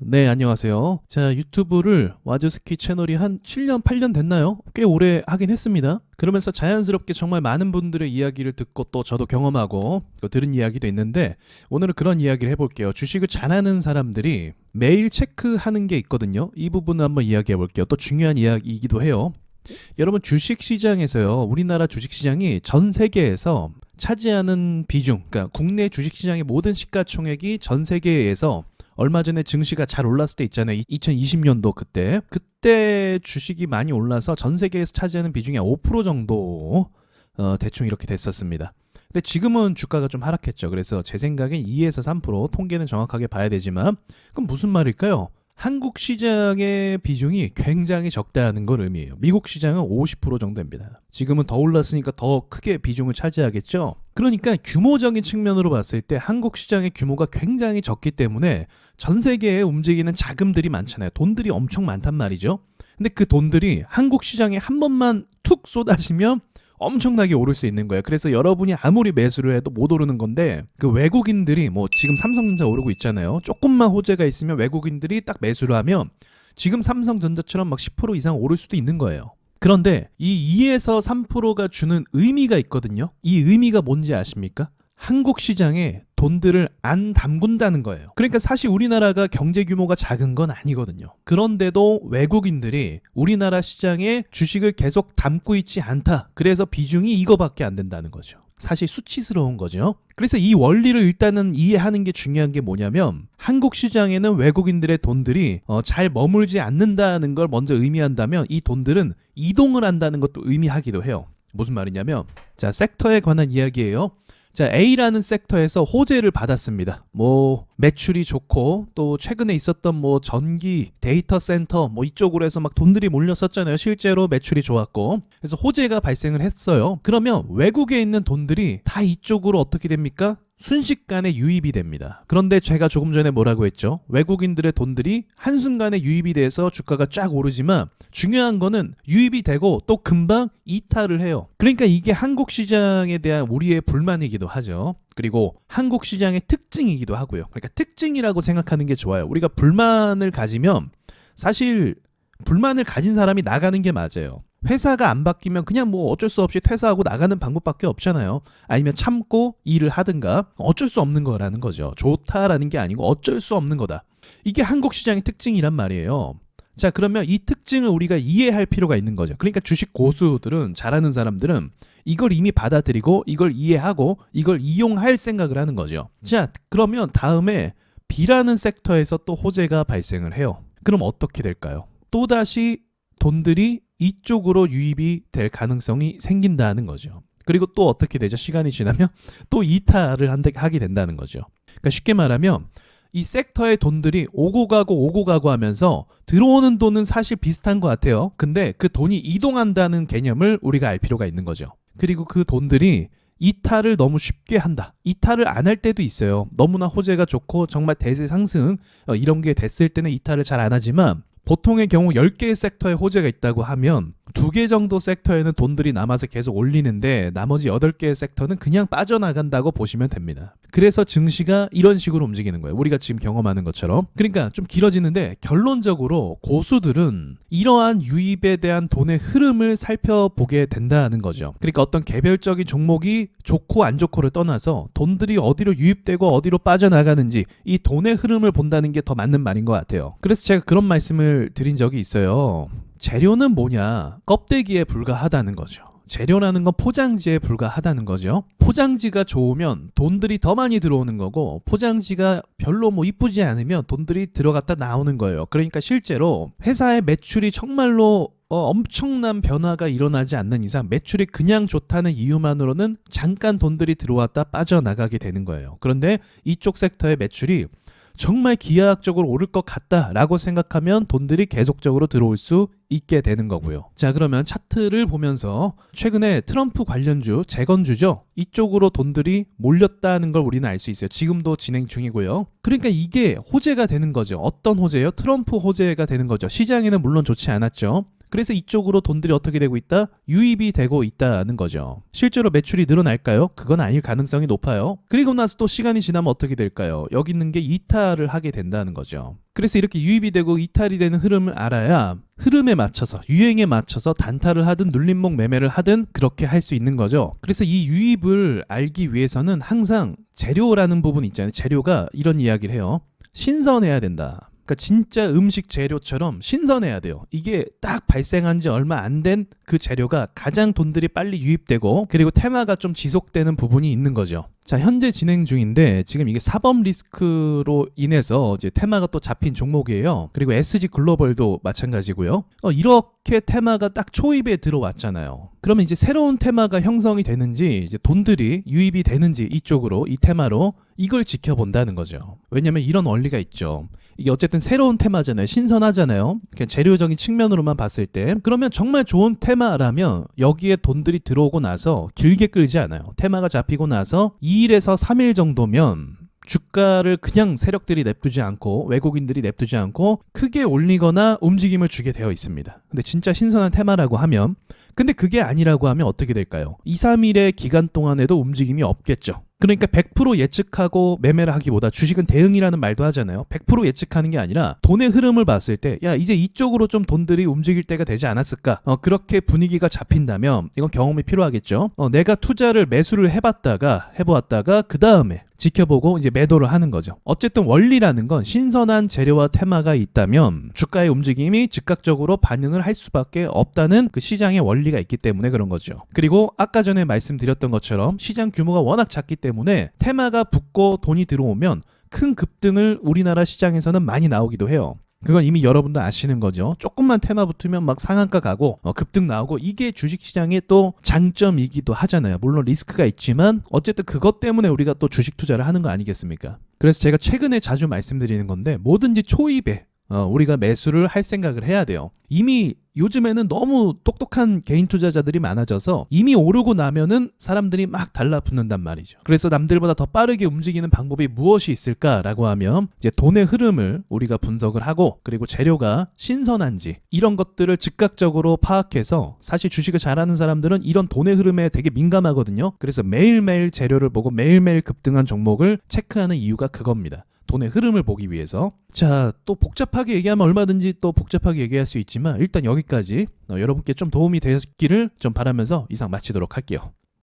네, 안녕하세요. 자, 유튜브를 와즈스키 채널이 한 7년, 8년 됐나요? 꽤 오래 하긴 했습니다. 그러면서 자연스럽게 정말 많은 분들의 이야기를 듣고 또 저도 경험하고 또 들은 이야기도 있는데 오늘은 그런 이야기를 해볼게요. 주식을 잘하는 사람들이 매일 체크하는 게 있거든요. 이 부분을 한번 이야기해 볼게요. 또 중요한 이야기이기도 해요. 여러분, 주식시장에서요, 우리나라 주식시장이 전 세계에서 차지하는 비중, 그러니까 국내 주식시장의 모든 시가총액이 전 세계에서 얼마 전에 증시가 잘 올랐을 때 있잖아요. 2020년도 그때 주식이 많이 올라서 전 세계에서 차지하는 비중이 5% 정도 대충 이렇게 됐었습니다. 근데 지금은 주가가 좀 하락했죠. 그래서 제 생각엔 2에서 3%, 통계는 정확하게 봐야 되지만, 그럼 무슨 말일까요? 한국 시장의 비중이 굉장히 적다는 걸 의미해요. 미국 시장은 50% 정도입니다. 지금은 더 올랐으니까 더 크게 비중을 차지하겠죠. 그러니까 규모적인 측면으로 봤을 때 한국 시장의 규모가 굉장히 적기 때문에 전 세계에 움직이는 자금들이 많잖아요. 돈들이 엄청 많단 말이죠. 근데 그 돈들이 한국 시장에 한 번만 툭 쏟아지면 엄청나게 오를 수 있는 거예요. 그래서 여러분이 아무리 매수를 해도 못 오르는 건데, 그 외국인들이 뭐 지금 삼성전자 오르고 있잖아요. 조금만 호재가 있으면 외국인들이 딱 매수를 하면 지금 삼성전자처럼 막 10% 이상 오를 수도 있는 거예요. 그런데 이 2에서 3%가 주는 의미가 있거든요. 이 의미가 뭔지 아십니까? 한국 시장에 돈들을 안 담근다는 거예요. 그러니까 사실 우리나라가 경제 규모가 작은 건 아니거든요. 그런데도 외국인들이 우리나라 시장에 주식을 계속 담고 있지 않다. 그래서 비중이 이거밖에 안 된다는 거죠. 사실 수치스러운 거죠. 그래서 이 원리를 일단은 이해하는 게 중요한 게 뭐냐면, 한국 시장에는 외국인들의 돈들이 잘 머물지 않는다는 걸 먼저 의미한다면, 이 돈들은 이동을 한다는 것도 의미하기도 해요. 무슨 말이냐면, 자, 섹터에 관한 이야기예요. 자, A라는 섹터에서 호재를 받았습니다. 뭐 매출이 좋고, 또 최근에 있었던 뭐 전기, 데이터 센터 뭐 이쪽으로 해서 막 돈들이 몰렸었잖아요. 실제로 매출이 좋았고. 그래서 호재가 발생을 했어요. 그러면 외국에 있는 돈들이 다 이쪽으로 어떻게 됩니까? 순식간에 유입이 됩니다. 그런데 제가 조금 전에 뭐라고 했죠? 외국인들의 돈들이 한순간에 유입이 돼서 주가가 쫙 오르지만, 중요한 거는 유입이 되고 또 금방 이탈을 해요. 그러니까 이게 한국 시장에 대한 우리의 불만이기도 하죠. 그리고 한국 시장의 특징이기도 하고요. 그러니까 특징이라고 생각하는 게 좋아요. 우리가 불만을 가지면, 사실 불만을 가진 사람이 나가는 게 맞아요. 회사가 안 바뀌면 그냥 뭐 어쩔 수 없이 퇴사하고 나가는 방법밖에 없잖아요. 아니면 참고 일을 하든가, 어쩔 수 없는 거라는 거죠. 좋다라는 게 아니고 어쩔 수 없는 거다. 이게 한국 시장의 특징이란 말이에요. 자, 그러면 이 특징을 우리가 이해할 필요가 있는 거죠. 그러니까 주식 고수들은, 잘하는 사람들은 이걸 이미 받아들이고 이걸 이해하고 이걸 이용할 생각을 하는 거죠. 자, 그러면 다음에 B라는 섹터에서 또 호재가 발생을 해요. 그럼 어떻게 될까요? 또다시 돈들이 이쪽으로 유입이 될 가능성이 생긴다는 거죠. 그리고 또 어떻게 되죠? 시간이 지나면 또 이탈을 하게 된다는 거죠. 그러니까 쉽게 말하면 이 섹터의 돈들이 오고 가고 하면서 들어오는 돈은 사실 비슷한 것 같아요. 근데 그 돈이 이동한다는 개념을 우리가 알 필요가 있는 거죠. 그리고 그 돈들이 이탈을 너무 쉽게 한다. 이탈을 안 할 때도 있어요. 너무나 호재가 좋고 정말 대세 상승 이런 게 됐을 때는 이탈을 잘 안 하지만, 보통의 경우 10개의 섹터에 호재가 있다고 하면 2개 정도 섹터에는 돈들이 남아서 계속 올리는데, 나머지 8개의 섹터는 그냥 빠져나간다고 보시면 됩니다. 그래서 증시가 이런 식으로 움직이는 거예요. 우리가 지금 경험하는 것처럼. 그러니까 좀 길어지는데, 결론적으로 고수들은 이러한 유입에 대한 돈의 흐름을 살펴보게 된다는 거죠. 그러니까 어떤 개별적인 종목이 좋고 안 좋고를 떠나서 돈들이 어디로 유입되고 어디로 빠져나가는지, 이 돈의 흐름을 본다는 게 더 맞는 말인 것 같아요. 그래서 제가 그런 말씀을 드린 적이 있어요. 재료는 뭐냐? 껍데기에 불과하다는 거죠. 재료라는 건 포장지에 불과하다는 거죠. 포장지가 좋으면 돈들이 더 많이 들어오는 거고, 포장지가 별로 뭐 이쁘지 않으면 돈들이 들어갔다 나오는 거예요. 그러니까 실제로 회사의 매출이 정말로 엄청난 변화가 일어나지 않는 이상, 매출이 그냥 좋다는 이유만으로는 잠깐 돈들이 들어왔다 빠져나가게 되는 거예요. 그런데 이쪽 섹터의 매출이 정말 기하학적으로 오를 것 같다라고 생각하면 돈들이 계속적으로 들어올 수 있게 되는 거고요. 자, 그러면 차트를 보면서 최근에 트럼프 관련주, 재건주죠, 이쪽으로 돈들이 몰렸다는 걸 우리는 알 수 있어요. 지금도 진행 중이고요. 그러니까 이게 호재가 되는 거죠. 어떤 호재예요? 트럼프 호재가 되는 거죠. 시장에는 물론 좋지 않았죠. 그래서 이쪽으로 돈들이 어떻게 되고 있다? 유입이 되고 있다는 거죠. 실제로 매출이 늘어날까요? 그건 아닐 가능성이 높아요. 그리고 나서 또 시간이 지나면 어떻게 될까요? 여기 있는 게 이탈을 하게 된다는 거죠. 그래서 이렇게 유입이 되고 이탈이 되는 흐름을 알아야 흐름에 맞춰서 유행에 맞춰서 단타를 하든 눌림목 매매를 하든 그렇게 할 수 있는 거죠. 그래서 이 유입을 알기 위해서는 항상 재료라는 부분 있잖아요. 재료가 이런 이야기를 해요. 신선해야 된다. 그러니까 진짜 음식 재료처럼 신선해야 돼요. 이게 딱 발생한 지 얼마 안 된 그 재료가 가장 돈들이 빨리 유입되고 그리고 테마가 좀 지속되는 부분이 있는 거죠. 자, 현재 진행 중인데 지금 이게 사법 리스크로 인해서 이제 테마가 또 잡힌 종목이에요. 그리고 SG 글로벌도 마찬가지고요. 이렇게 테마가 딱 초입에 들어왔잖아요. 그러면 이제 새로운 테마가 형성이 되는지 이제 돈들이 유입이 되는지 이쪽으로 이 테마로 이걸 지켜본다는 거죠. 왜냐면 이런 원리가 있죠. 이게 어쨌든 새로운 테마잖아요. 신선하잖아요. 그냥 재료적인 측면으로만 봤을 때 그러면 정말 좋은 테마라면 여기에 돈들이 들어오고 나서 길게 끌지 않아요. 테마가 잡히고 나서 2일에서 3일 정도면 주가를 그냥 세력들이 냅두지 않고 외국인들이 냅두지 않고 크게 올리거나 움직임을 주게 되어 있습니다. 근데 진짜 신선한 테마라고 하면 근데 그게 아니라고 하면 어떻게 될까요? 2, 3일의 기간 동안에도 움직임이 없겠죠. 그러니까 100% 예측하고 매매를 하기보다 주식은 대응이라는 말도 하잖아요. 100% 예측하는 게 아니라 돈의 흐름을 봤을 때 야 이제 이쪽으로 좀 돈들이 움직일 때가 되지 않았을까? 그렇게 분위기가 잡힌다면 이건 경험이 필요하겠죠. 내가 투자를 매수를 해보았다가 그 다음에 지켜보고 이제 매도를 하는 거죠. 어쨌든 원리라는 건 신선한 재료와 테마가 있다면 주가의 움직임이 즉각적으로 반응을 할 수밖에 없다는 그 시장의 원리가 있기 때문에 그런 거죠. 그리고 아까 전에 말씀드렸던 것처럼 시장 규모가 워낙 작기 때문에 테마가 붙고 돈이 들어오면 큰 급등을 우리나라 시장에서는 많이 나오기도 해요. 그건 이미 여러분도 아시는 거죠. 조금만 테마 붙으면 막 상한가 가고 급등 나오고 이게 주식시장의 또 장점이기도 하잖아요. 물론 리스크가 있지만 어쨌든 그것 때문에 우리가 또 주식 투자를 하는 거 아니겠습니까? 그래서 제가 최근에 자주 말씀드리는 건데 뭐든지 초입에 우리가 매수를 할 생각을 해야 돼요. 이미 요즘에는 너무 똑똑한 개인 투자자들이 많아져서 이미 오르고 나면은 사람들이 막 달라붙는단 말이죠. 그래서 남들보다 더 빠르게 움직이는 방법이 무엇이 있을까라고 하면 이제 돈의 흐름을 우리가 분석을 하고 그리고 재료가 신선한지 이런 것들을 즉각적으로 파악해서 사실 주식을 잘하는 사람들은 이런 돈의 흐름에 되게 민감하거든요. 그래서 매일매일 재료를 보고 매일매일 급등한 종목을 체크하는 이유가 그겁니다. 돈의 흐름을 보기 위해서. 자, 또 복잡하게 얘기하면 얼마든지 또 복잡하게 얘기할 수 있지만 일단 여기까지 여러분께 좀 도움이 되었기를 좀 바라면서 이상 마치도록 할게요.